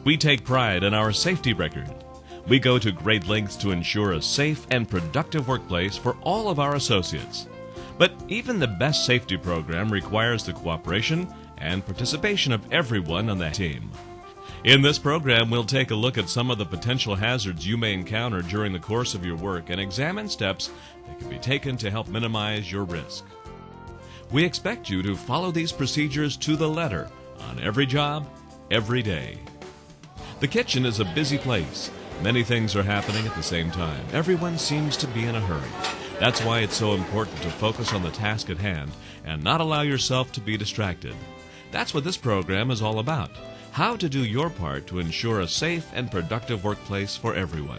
We take pride in our safety record. We go to great lengths to ensure a safe and productive workplace for all of our associates. But even the best safety program requires the cooperation and participation of everyone on the team. In this program, we'll take a look at some of the potential hazards you may encounter during the course of your work and examine steps that can be taken to help minimize your risk. We expect you to follow these procedures to the letter on every job, every day. The kitchen is a busy place. Many things are happening at the same time. Everyone seems to be in a hurry. That's why it's so important to focus on the task at hand and not allow yourself to be distracted. That's what this program is all about. How to do your part to ensure a safe and productive workplace for everyone.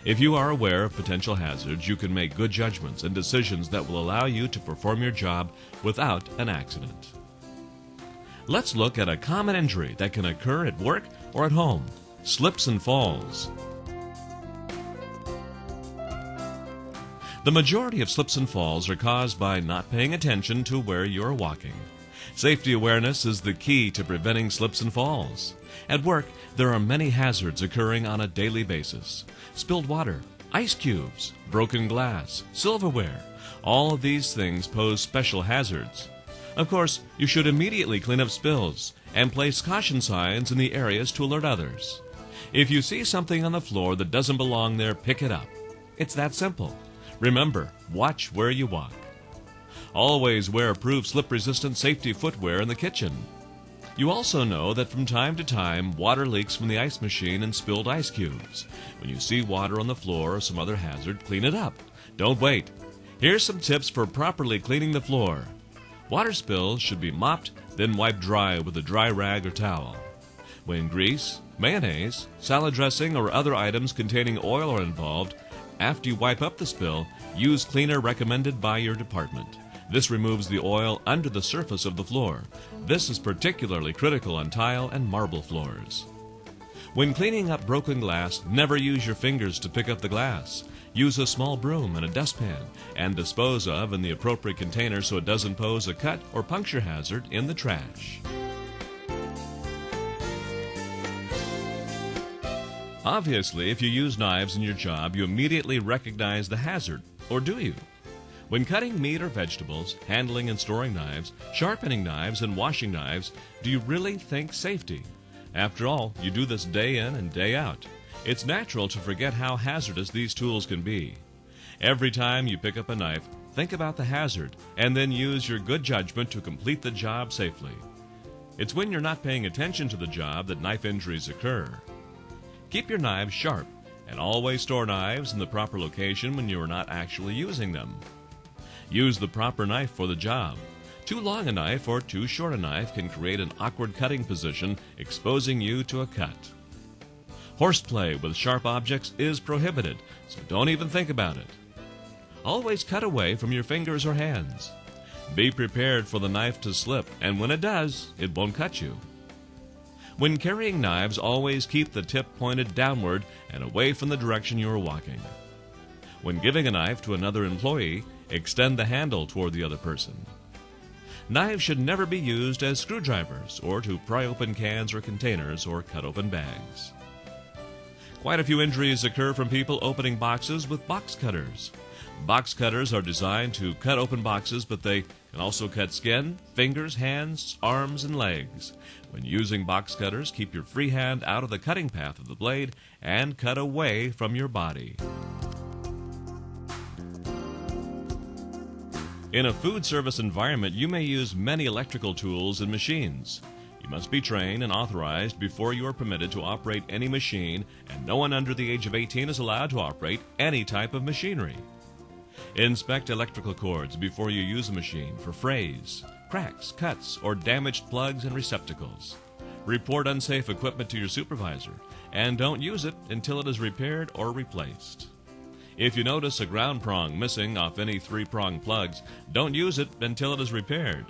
If you are aware of potential hazards, you can make good judgments and decisions that will allow you to perform your job without an accident. Let's look at a common injury that can occur at work or at home: slips and falls. The majority of slips and falls are caused by not paying attention to where you are walking. Safety awareness is the key to preventing slips and falls. At work, there are many hazards occurring on a daily basis. Spilled water, ice cubes, broken glass, silverware. All of these things pose special hazards. Of course, you should immediately clean up spills and place caution signs in the areas to alert others. If you see something on the floor that doesn't belong there, pick it up. It's that simple. Remember, watch where you walk. Always wear approved slip-resistant safety footwear in the kitchen. You also know that from time to time, water leaks from the ice machine and spilled ice cubes. When you see water on the floor or some other hazard, clean it up. Don't wait. Here's some tips for properly cleaning the floor. Water spills should be mopped, then wiped dry with a dry rag or towel. When grease, mayonnaise, salad dressing, or other items containing oil are involved, after you wipe up the spill, use cleaner recommended by your department. This removes the oil under the surface of the floor. This is particularly critical on tile and marble floors. When cleaning up broken glass, never use your fingers to pick up the glass. Use a small broom and a dustpan and dispose of in the appropriate container so it doesn't pose a cut or puncture hazard in the trash. Obviously, if you use knives in your job, you immediately recognize the hazard, or do you? When cutting meat or vegetables, handling and storing knives, sharpening knives, and washing knives, do you really think safety? After all, you do this day in and day out. It's natural to forget how hazardous these tools can be. Every time you pick up a knife, think about the hazard and then use your good judgment to complete the job safely. It's when you're not paying attention to the job that knife injuries occur. Keep your knives sharp and always store knives in the proper location when you are not actually using them. Use the proper knife for the job. Too long a knife or too short a knife can create an awkward cutting position, exposing you to a cut. Horseplay with sharp objects is prohibited, so don't even think about it. Always cut away from your fingers or hands. Be prepared for the knife to slip, and when it does, it won't cut you. When carrying knives, always keep the tip pointed downward and away from the direction you are walking. When giving a knife to another employee, extend the handle toward the other person. Knives should never be used as screwdrivers or to pry open cans or containers or cut open bags. Quite a few injuries occur from people opening boxes with box cutters. Box cutters are designed to cut open boxes, but they can also cut skin, fingers, hands, arms, and legs. When using box cutters, keep your free hand out of the cutting path of the blade and cut away from your body. In a food service environment, you may use many electrical tools and machines. You must be trained and authorized before you are permitted to operate any machine, and no one under the age of 18 is allowed to operate any type of machinery. Inspect electrical cords before you use a machine for frays, cracks, cuts, or damaged plugs and receptacles. Report unsafe equipment to your supervisor, and don't use it until it is repaired or replaced. If you notice a ground prong missing off any 3-prong plugs, don't use it until it is repaired.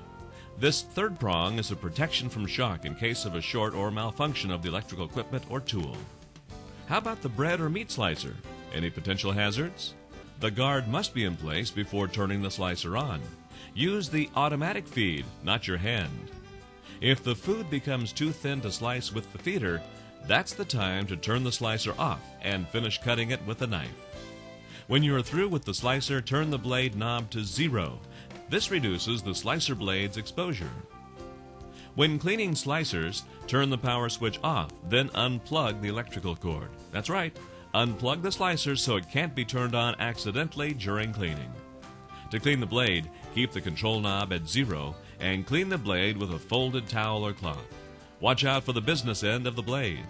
This third prong is a protection from shock in case of a short or malfunction of the electrical equipment or tool. How about the bread or meat slicer? Any potential hazards? The guard must be in place before turning the slicer on. Use the automatic feed, not your hand. If the food becomes too thin to slice with the feeder, That's the time to turn the slicer off and finish cutting it with a knife. When you are through with the slicer, turn the blade knob to 0. This reduces the slicer blade's exposure. When cleaning slicers, turn the power switch off, then unplug the electrical cord. That's right, unplug the slicer so it can't be turned on accidentally during cleaning. To clean the blade, keep the control knob at 0 and clean the blade with a folded towel or cloth. Watch out for the business end of the blade.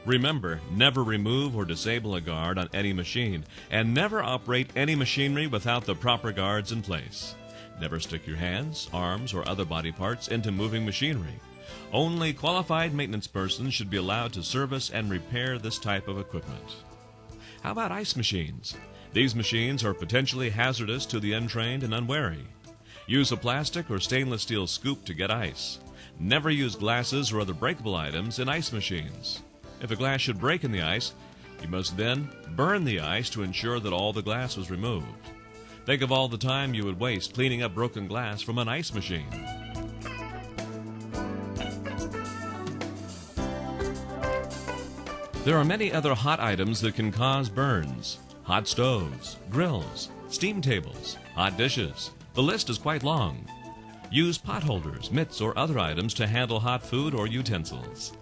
Remember, never remove or disable a guard on any machine, and never operate any machinery without the proper guards in place. Never stick your hands, arms, or other body parts into moving machinery. Only qualified maintenance persons should be allowed to service and repair this type of equipment. How about ice machines? These machines are potentially hazardous to the untrained and unwary. Use a plastic or stainless steel scoop to get ice. Never use glasses or other breakable items in ice machines. If a glass should break in the ice, you must then burn the ice to ensure that all the glass was removed. Think of all the time you would waste cleaning up broken glass from an ice machine. There are many other hot items that can cause burns. Hot stoves, grills, steam tables, hot dishes. The list is quite long. Use pot holders, mitts, or other items to handle hot food or utensils.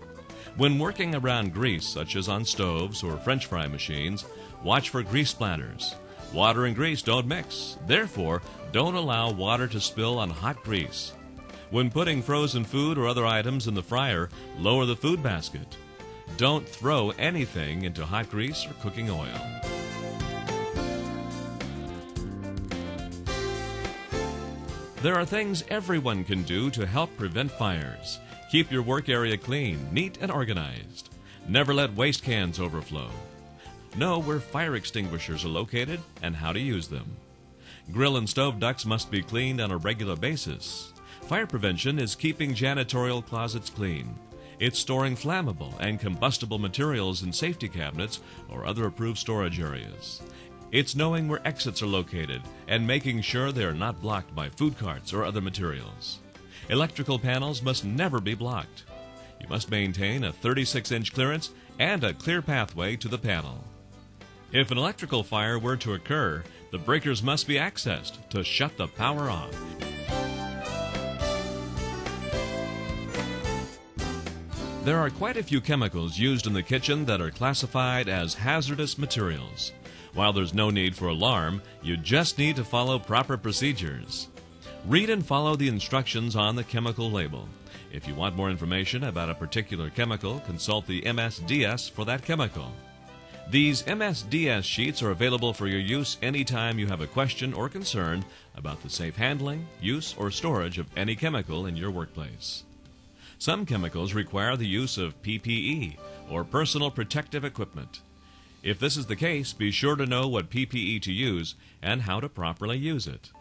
When working around grease, such as on stoves or French fry machines, watch for grease splatters. Water and grease don't mix. Therefore, don't allow water to spill on hot grease. When putting frozen food or other items in the fryer, lower the food basket. Don't throw anything into hot grease or cooking oil. There are things everyone can do to help prevent fires. Keep your work area clean, neat, and organized. Never let waste cans overflow. Know where fire extinguishers are located and how to use them. Grill and stove ducts must be cleaned on a regular basis. Fire prevention is keeping janitorial closets clean. It's storing flammable and combustible materials in safety cabinets or other approved storage areas. It's knowing where exits are located and making sure they are not blocked by food carts or other materials. Electrical panels must never be blocked. You must maintain a 36-inch clearance and a clear pathway to the panel. If an electrical fire were to occur, the breakers must be accessed to shut the power off. There are quite a few chemicals used in the kitchen that are classified as hazardous materials. While there's no need for alarm, you just need to follow proper procedures. Read and follow the instructions on the chemical label. If you want more information about a particular chemical, consult the MSDS for that chemical. These MSDS sheets are available for your use anytime you have a question or concern about the safe handling, use, or storage of any chemical in your workplace. Some chemicals require the use of PPE, or personal protective equipment. If this is the case, be sure to know what PPE to use and how to properly use it.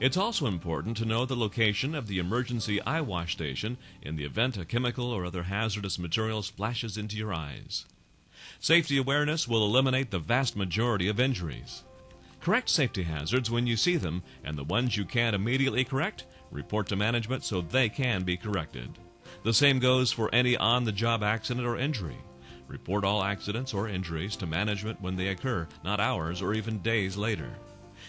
It's also important to know the location of the emergency eye wash station in the event a chemical or other hazardous material splashes into your eyes. Safety awareness will eliminate the vast majority of injuries. Correct safety hazards when you see them, and the ones you can't immediately correct, report to management so they can be corrected. The same goes for any on-the-job accident or injury. Report all accidents or injuries to management when they occur, not hours or even days later.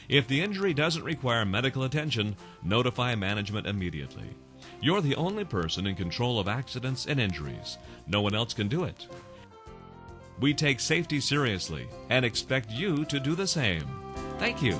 If the injury doesn't require medical attention, notify management immediately. You're the only person in control of accidents and injuries. No one else can do it. We take safety seriously and expect you to do the same. Thank you.